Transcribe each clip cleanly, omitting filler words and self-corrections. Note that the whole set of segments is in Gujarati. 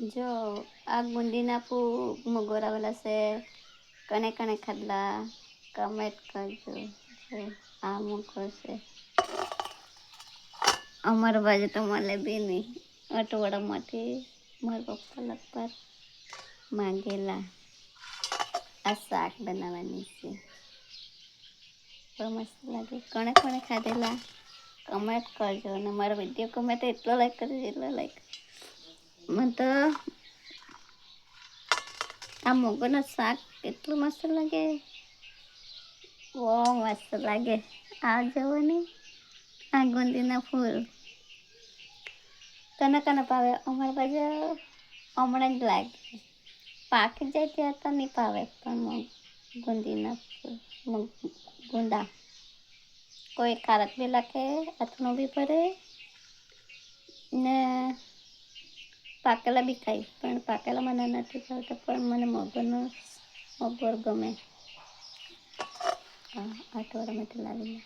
જો આ ગુંદીના મોગોરાવેલા છે કણે કણે ખાધલા કમેન્ટ કરજો જો આ મૂકો છે અમારા બાજુ તો મળે બી નહીં અટવાડામાંથી મારા પપ્પા લગભગ માંગેલા આ શાક બનાવવાની છે બહુ મસ્ત લાગે કણે કણે ખાધેલા કમેન્ટ કરજો અને મારો વિડીયો ગમે તો એટલો લાઈક કરજો એટલો લાઈક મને તો આ મોગોનું શાક એટલું મસ્ત લાગે બહુ મસ્ત લાગે આ જવો ને આ ગુંદીના ફૂલ કને કને ભાવે અમારી બાજુ હમણાં જ લાગે પાકી જાય ત્યાં તો નહીં ભાવે પણ ગુંદીના ફૂલ ગુંદા કોઈ કારક બી લાગે અથણું બી ભરે ને પાકેલા બી ખાય પણ પાકેલા મને નથી ભાવતા પણ મને મોગર ગમે અઠવાડિયામાંથી લાવીને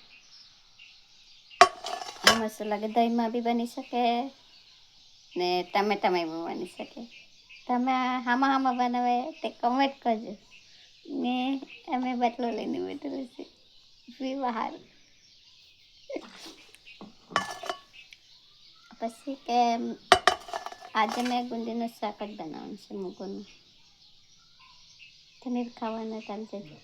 મસ્ત લાગે દહીંમાં બી બની શકે ને ટમેટામાં બી બની શકે તમે હામાં બનાવે તે કમેન્ટ કરજો ને અમે બાટલો લઈને બેઠેલું છે બહાર પછી કે આજે મેં ગુંદીનું શાક જ બનાવવાનું છે મૂગોનું તમે ખાવાના ટાઈમ જજો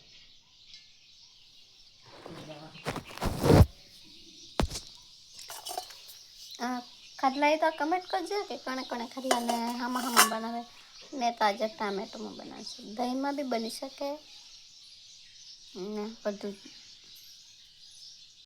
ખાટલા એ તો કમેન્ટ કરજો કે કણે કણે ખાટલા ને હામાં બનાવે ને તાજા ટામેટોમાં બનાવશે દહીંમાં બી બની શકે ને બધું